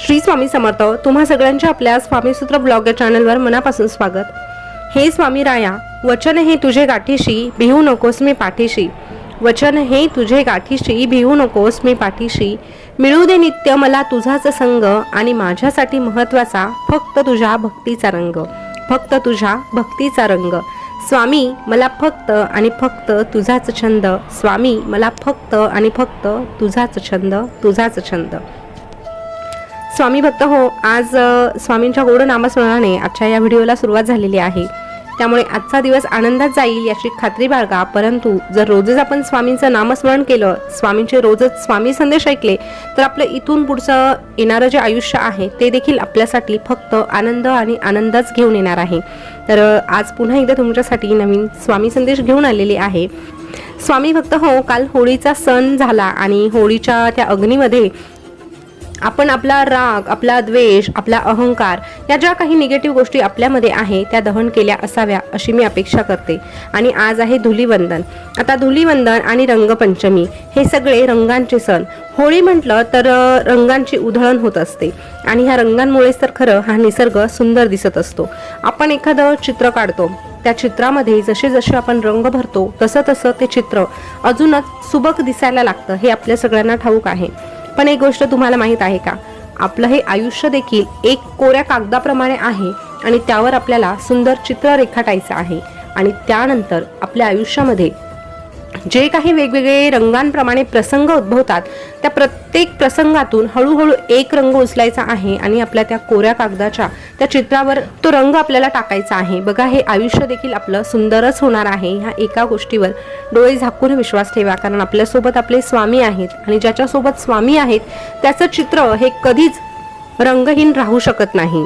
श्री स्वामी समर्थ. तुम्हा सगळ्यांच्या आपल्या स्वामीसूत्र ब्लॉग या चॅनलवर मनापासून स्वागत. हे स्वामी राया, वचन हे तुझे गाठीशी, भिवू नकोस मी पाठीशी. वचन हे तुझे गाठीशी, भिवू नकोस मी पाठीशी. मिळू दे नित्य मला तुझाच संग, आणि माझ्यासाठी महत्वाचा फक्त तुझ्या भक्तीचा रंग. फक्त तुझ्या भक्तीचा रंग. स्वामी मला फक्त आणि फक्त तुझाच छंद. स्वामी मला फक्त आणि फक्त तुझाच छंद, तुझाच छंद. स्वामी भक्त हो, आज स्वामींच्या गोड नामस्मरणाने आजच्या या व्हिडिओला सुरुवात झालेली आहे. त्यामुळे आजचा दिवस आनंदात जाईल याची खात्री बाळगा. परंतु जर रोजच आपण स्वामींचं नामस्मरण केलं, स्वामींचे रोजच स्वामी संदेश ऐकले, तर आपलं इथून पुढचं येणारं जे आयुष्य आहे ते देखील आपल्यासाठी फक्त आनंद आणि आनंदच घेऊन येणार आहे. तर आज पुन्हा एकदा तुमच्यासाठी नवीन स्वामी संदेश घेऊन आलेले आहे. स्वामी भक्त हो, काल होळीचा सण झाला आणि होळीच्या त्या अग्नीमध्ये आपण आपला राग, आपला द्वेष, आपला अहंकार या ज्या काही निगेटिव्ह गोष्टी आपल्यामध्ये आहे त्या दहन केल्या असाव्या अशी मी अपेक्षा करते. आणि आज आहे धुलीवंदन. आता धुलीवंदन आणि रंगपंचमी हे सगळे रंगांचे सण. होळी म्हटलं तर रंगांची उधळण होत असते आणि ह्या रंगांमुळेच तर खरं हा निसर्ग सुंदर दिसत असतो. आपण एखादं चित्र काढतो, त्या चित्रामध्ये जसे जसे आपण रंग भरतो तसं तसं ते चित्र अजूनच सुबक दिसायला लागतं, हे आपल्या सगळ्यांना ठाऊक आहे. पण एक गोष्ट तुम्हाला माहीत आहे का, आपलं हे आयुष्य देखील एक कोऱ्या कागदाप्रमाणे आहे आणि त्यावर आपल्याला सुंदर चित्र रेखाटायचं आहे. आणि त्यानंतर आपल्या आयुष्यामध्ये जे काही वेगवेगळे रंगांप्रमाणे प्रसंग उद्भवतात, त्या प्रत्येक प्रसंगातून हळूहळू एक रंग उचलायचा आहे आणि आपल्या त्या कोऱ्या कागदाच्या त्या चित्रावर तो रंग आपल्याला टाकायचा आहे. बघा, हे आयुष्य देखील आपलं सुंदरच होणार आहे. ह्या एका गोष्टीवर डोळे झाकून विश्वास ठेवा, कारण आपल्यासोबत आपले स्वामी आहेत आणि ज्याच्यासोबत स्वामी आहेत त्याचं चित्र हे कधीच रंगहीन राहू शकत नाही.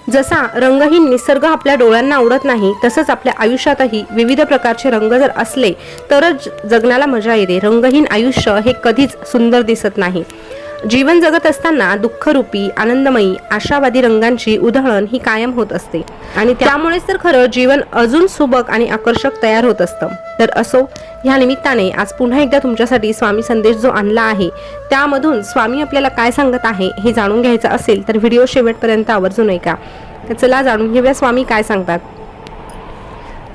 जसा रंगहीन निसर्ग आपल्या डोळ्यांना आवडत नाही, तसंच आपल्या आयुष्यातही विविध प्रकारचे रंग जर असले तरच जगण्याला मजा येते. रंगहीन आयुष्य हे कधीच सुंदर दिसत नाही. जीवन जगत असताना दुःखरूपी, आनंदमयी, आशावादी रंगांची उधळण ही कायम होत असते आणि त्यामुळेच तर खरं जीवन अजून सुबक आणि आकर्षक तयार होत असतं. तर असो, ह्या निमित्ताने आज पुन्हा एकदा तुमच्यासाठी स्वामी संदेश जो आणला आहे त्यामधून स्वामी आपल्याला काय सांगत आहे हे जाणून घ्यायचं असेल तर व्हिडिओ शेवटपर्यंत आवर्जून ऐका. तर चला जाणून घेऊया स्वामी काय सांगतात.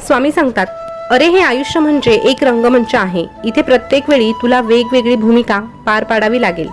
स्वामी सांगतात, अरे हे आयुष्य म्हणजे एक रंगमंच आहे. इथे प्रत्येक वेळी तुला वेगवेगळी भूमिका पार पाडावी लागेल.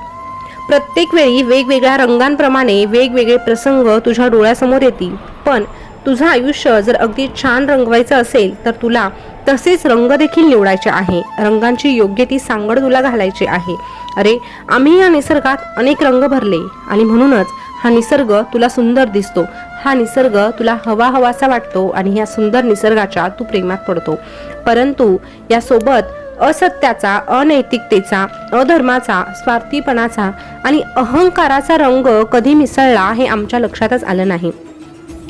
प्रत्येक वेळी वेगवेगळ्या रंगांप्रमाणे वेगवेगळे प्रसंग तुझ्या डोळ्यासमोर येतील. पण तुझं आयुष्य जर अगदी छान रंगवायचं असेल तर तुला तसेच रंग देखील निवडायचे आहे. रंगांची योग्य ती सांगड तुला घालायची आहे. अरे, आम्ही या निसर्गात अनेक रंग भरले आणि म्हणूनच हा निसर्ग तुला सुंदर दिसतो. हा निसर्ग तुला हवा हवासा वाटतो आणि या सुंदर निसर्गाच्या तू प्रेमात पडतो. परंतु यासोबत असत्याचा, अनैतिकतेचा, अधर्माचा, स्वार्थीपणाचा आणि अहंकाराचा रंग कधी मिसळला हे आमच्या लक्षातच आलं नाही.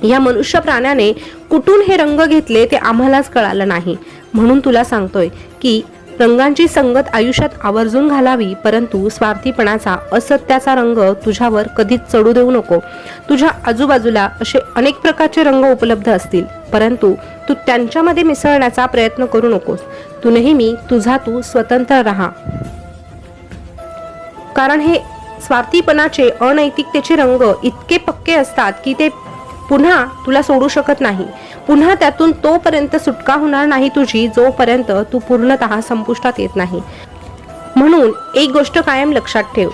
या मनुष्य प्राण्याने कुठून हे रंग घेतले ते आम्हालाच कळालं नाही. म्हणून तुला सांगतोय की रंगांची संगत आयुष्यात आवर्जून घालावी, परंतु स्वार्थीपणाचा, असत्याचा रंग तुझ्यावर कधीच चढू देऊ नको. तुझ्या आजूबाजूला असे अनेक प्रकारचे रंग उपलब्ध असतील, परंतु तू त्यांच्यामध्ये मिसळण्याचा प्रयत्न करू नकोस. तू नेहमी तुझा तू स्वतंत्र राहा, कारण हे स्वार्थीपणाचे, अनैतिकतेचे रंग इतके पक्के असतात की ते पुन्हा तुला सोडू शकत नाही. पुन्हा त्यातून तोपर्यंत सुटका होणार नाही तुझी जोपर्यंत तू पूर्णतः संपुष्टात येत नाही. म्हणून एक गोष्ट कायम लक्षात ठेव,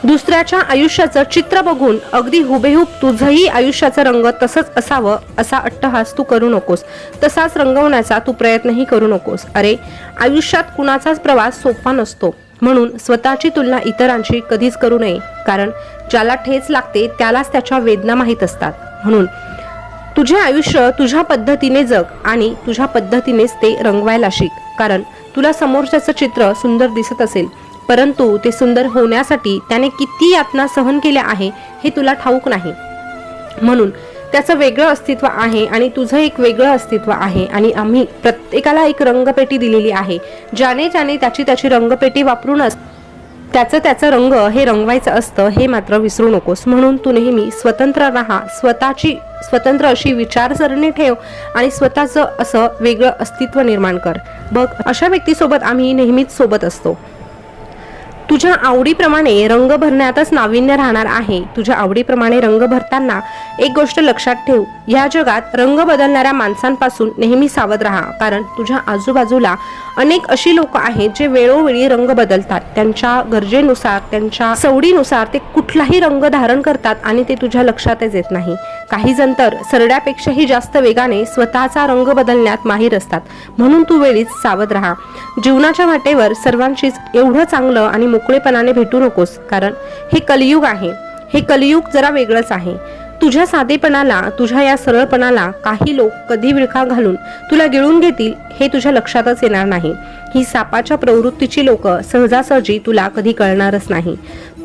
दुसऱ्याच्या आयुष्याचं चित्र बघून अगदी हुबेहूब तुझंही आयुष्याचा रंग तसंच असावं असा अट्टहास तू करू नकोस. तसाच रंगवण्याचा तू प्रयत्नही करू नकोस. अरे, आयुष्यात कुणाचाच प्रवास सोपा नसतो. म्हणून स्वतःची तुलना इतरांशी कधीच करू नये, कारण ज्याला ठेच लागते त्यालाच त्याच्या वेदना माहीत असतात. म्हणून तुझे आयुष्य तुझ्या पद्धतीने जग आणि तुझ्या पद्धतीनेच ते रंगवायला शिक. कारण तुला समोरच्याचं चित्र सुंदर दिसत असेल, परंतु ते सुंदर होण्यासाठी त्याने किती यातना सहन केल्या आहे हे तुला ठाऊक नाही. म्हणून त्याचं वेगळं अस्तित्व आहे आणि तुझं एक वेगळं अस्तित्व आहे. आणि आम्ही प्रत्येकाला एक रंगपेटी दिलेली आहे. ज्याने ज्याने त्याची रंगपेटी वापरूनच त्याचं रंग हे रंगवायचं असतं हे मात्र विसरू नकोस. म्हणून तू नेहमी स्वतंत्र राहा, स्वतःची स्वतंत्र अशी विचारसरणी ठेव आणि स्वतःचं असं वेगळं अस्तित्व निर्माण कर. बघ, अशा व्यक्तीसोबत आम्ही नेहमीच सोबत असतो. तुझ्या आवडीप्रमाणे रंग भरण्यातच नाविन्य राहणार आहे. तुझ्या आवडीप्रमाणे रंग भरताना एक गोष्ट लक्षात ठेव, या जगात रंग बदलणाऱ्या माणसांपासून नेहमी सावध राहा. कारण तुझ्या आजूबाजूला अनेक अशी लोक आहेत जे वेळोवेळी रंग बदलतात. त्यांच्या गरजेनुसार, त्यांच्या सवडीनुसार ते कुठलाही रंग धारण करतात आणि ते तुझ्या लक्षातच येत नाही. काही जण तर सरड्यापेक्षाही जास्त वेगाने स्वतःचा रंग बदलण्यात माहीर असतात. म्हणून तू वेळीच सावध राहा. जीवनाच्या वाटेवर सर्वांशीच एवढं चांगलं आणि मोकळेपणाने भेटू नकोस. कारण हे कलियुग आहे. हे कलियुग जरा वेगळंच आहे. तुझ्या साधेपणाला, तुझ्या या सरळपणाला काही लोक कधी विळखा घालून तुला गिळून घेतील हे तुझ्या लक्षातच येणार नाही. ही सापाच्या प्रवृत्तीची लोक सहजासहजी तुला कधी कळणारच नाही.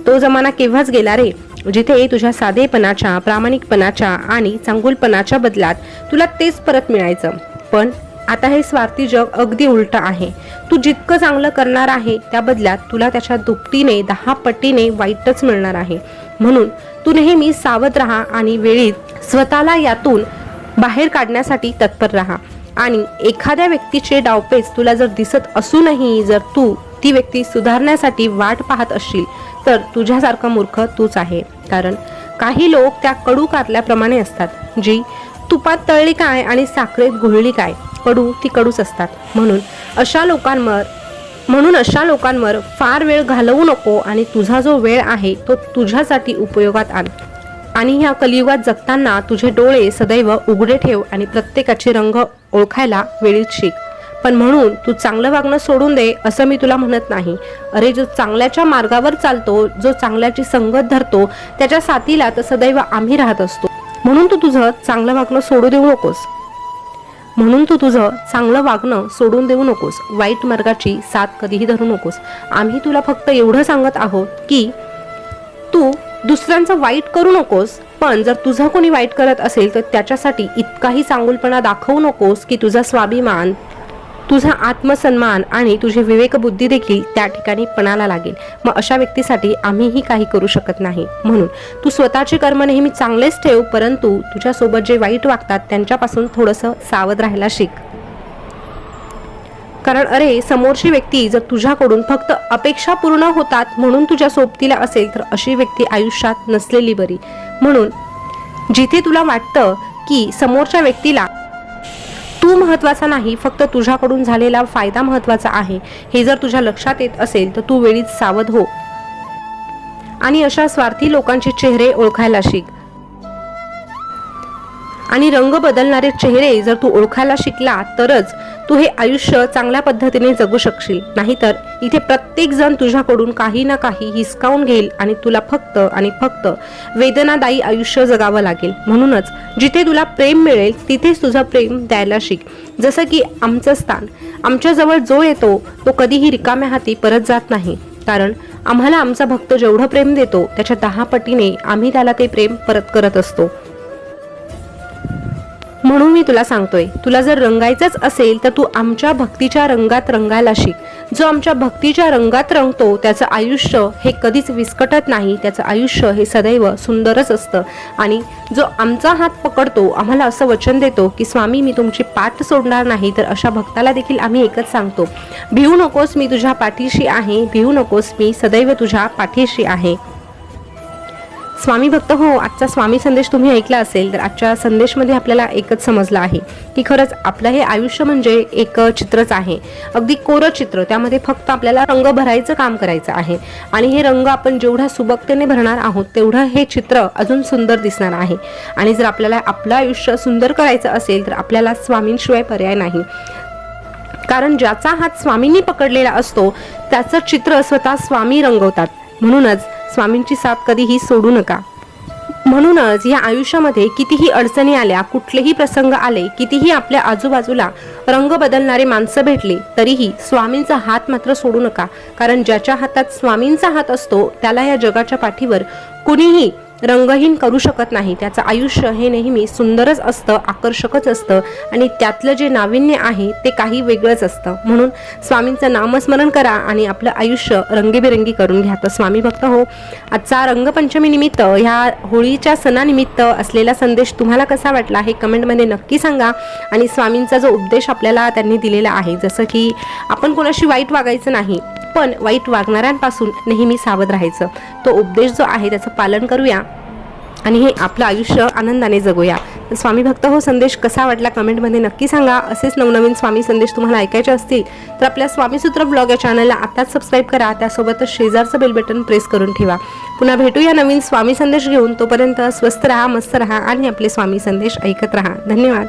तो जमाना केव्हाच गेला रे, जिथे तुझ्या साधेपणाच्या, प्रामाणिकपणाच्या आणि चांगुलपणाच्या बदल्यात तुला तेच परत मिळायचं. पण आता हे स्वार्थी जग अगदी उलट आहे. तू जितकं चांगलं करणार आहे त्या बदल्यात तुला त्याच्या दुपटीने, 10 पटीने वाईटच मिळणार आहे. म्हणून तू नेहमी सावध राहा आणि वेळीच स्वतःला यातून बाहेर काढण्यासाठी तत्पर राहा. आणि एखाद्या व्यक्तीचे डावपेच तुला जर दिसत असूनही जर तू ती व्यक्ती सुधारण्यासाठी वाट पाहत असशील तर तुझ्यासारखा मूर्ख तूच आहे. कारण काही लोक त्या कडू कारल्याप्रमाणे असतात, जी तुपात तळली काय आणि साखरेत घुळली काय, कडू ती कडूच असतात. म्हणून अशा लोकांवर फार वेळ घालवू नको आणि तुझा जो वेळ आहे तो तुझ्यासाठी उपयोगात आण. आणि ह्या कलियुगात जगताना तुझे डोळे सदैव उघडे ठेव आणि प्रत्येकाचे रंग ओळखायला वेळीच शिक. पण म्हणून तू चांगलं वागणं सोडून दे असं मी तुला म्हणत नाही. अरे, जो चांगल्याच्या मार्गावर चालतो, जो चांगल्याची संगत धरतो, त्याच्या साथीला तर सदैव आम्ही राहत असतो. म्हणून तू तुझं चांगलं वागणं सोडून देऊ नकोस. वाईट मार्गाची साथ कधीही धरू नकोस. आम्ही तुला फक्त एवढं सांगत आहोत की तू दुसऱ्यांचं वाईट करू नकोस. पण जर तुझं कोणी वाईट करत असेल तर त्याच्यासाठी इतकाही चांगुलपणा दाखवू नकोस की तुझा स्वाभिमान, तुझा आत्मसन्मान आणि तुझी विवेकबुद्धी देखील त्या ठिकाणी पणाला लागेल. मग अशा व्यक्तीसाठी आम्हीही काही करू शकत नाही. म्हणून तू स्वतःचे कर्म नेहमी चांगलेच ठेव, परंतु तुझ्यासोबत जे वाईट वागतात त्यांच्यापासून थोडंसं सावध राहायला शिक. कारण अरे, समोरची व्यक्ती जर तुझ्याकडून फक्त अपेक्षा पूर्ण होतात म्हणून तुझ्या सोबतीला असेल तर अशी व्यक्ती आयुष्यात नसलेली बरी. म्हणून जिथे तुला वाटतं की समोरच्या व्यक्तीला तू महत्वाचा नाही, फक्त तुझ्याकडून झालेला फायदा महत्वाचा आहे, हे जर तुझ्या लक्षात येत असेल तर तू वेळीच सावध हो आणि अशा स्वार्थी लोकांचे चेहरे ओळखायला शिक. आणि रंग बदलणारे चेहरे जर तू ओळखायला शिकला तरच तू हे आयुष्य चांगल्या पद्धतीने जगू शकशील. नाहीतर इथे प्रत्येक जण तुझ्याकडून काही ना काही हिसकावून घेईल आणि तुला फक्त आणि फक्त वेदनादायी आयुष्य जगावं लागेल. म्हणूनच जिथे तुला प्रेम मिळेल तिथेच तुझं प्रेम द्यायला शिक. जसं की आमचं स्थान, आमच्याजवळ जो येतो तो कधीही रिकाम्या हाती परत जात नाही. कारण आम्हाला आमचा भक्त जेवढं प्रेम देतो त्याच्या 10 पटीने आम्ही त्याला ते प्रेम परत करत असतो. म्हणून मी तुला सांगतोय, तुला जर रंगायचंच असेल तर तू आमच्या भक्तीच्या रंगात रंगायला शिक. जो आमच्या भक्तीच्या रंगात रंगतो त्याचं आयुष्य हे कधीच विस्कटत नाही. त्याचं आयुष्य हे सदैव सुंदरच असतं. आणि जो आमचा हात पकडतो, आम्हाला असं वचन देतो की स्वामी मी तुमची पाठ सोडणार नाही, तर अशा भक्ताला देखील आम्ही एकच सांगतो, भिवू नकोस, मी तुझ्या पाठीशी आहे. भिवू नकोस, मी सदैव तुझ्या पाठीशी आहे. स्वामी भक्त हो, आजचा स्वामी संदेश तुम्ही ऐकला असेल तर आजच्या संदेशमध्ये आपल्याला एकच समजलं आहे की खरंच आपलं हे आयुष्य म्हणजे एक चित्रच आहे, अगदी कोरं चित्र. त्यामध्ये फक्त आपल्याला रंग भरायचं काम करायचं आहे आणि हे रंग आपण जेवढ्या सुबकतेने भरणार आहोत तेवढं हे चित्र अजून सुंदर दिसणार आहे. आणि जर आपल्याला आपलं आयुष्य सुंदर करायचं असेल तर आपल्याला स्वामींशिवाय पर्याय नाही. कारण ज्याचा हात स्वामींनी पकडलेला असतो त्याचं चित्र स्वतः स्वामी रंगवतात. म्हणूनच स्वामींची साथ कधीही सोडू नका. म्हणूनच या आयुष्यामध्ये कितीही अडचणी आल्या, कुठलेही प्रसंग आले, कितीही आपल्या आजूबाजूला रंग बदलणारे माणसं भेटली तरीही स्वामींचा हात मात्र सोडू नका. कारण ज्याच्या हातात स्वामींचा हात असतो त्याला या जगाच्या पाठीवर कुणीही रंगहीन करू शकत नाही. त्याचं आयुष्य हे नेहमी सुंदरच असतं, आकर्षकच असतं आणि त्यातलं जे नाविन्य आहे ते काही वेगळंच असतं. म्हणून स्वामींचं नामस्मरण करा आणि आपलं आयुष्य रंगीबेरंगी करून घ्या. तर स्वामी भक्त हो, आजचा रंगपंचमी निमित्त, ह्या होळीच्या सणानिमित्त असलेला संदेश तुम्हाला कसा वाटला हे कमेंटमध्ये नक्की सांगा. आणि स्वामींचा जो उपदेश आपल्याला त्यांनी दिलेला आहे, जसं की आपण कोणाशी वाईट वागायचं नाही, पण वाईट वागणाऱ्यांपासून नेहमी सावध राहायचं. तो उपदेश जो आहे त्याचं पालन करूया आणि हे आपलं आयुष्य आनंदाने जगूया. स्वामी भक्त हो संदेश कसा वाटला कमेंटमध्ये नक्की सांगा. असेच नवनवीन स्वामी संदेश तुम्हाला ऐकायचे असतील तर आपल्या स्वामीसूत्र ब्लॉग या चॅनलला आताच सबस्क्राईब करा. त्यासोबतच शेजारचं बेल बटन प्रेस करून ठेवा. पुन्हा भेटूया नवीन स्वामी संदेश घेऊन. तोपर्यंत स्वस्त राहा, मस्त राहा आणि आपले स्वामी संदेश ऐकत राहा. धन्यवाद.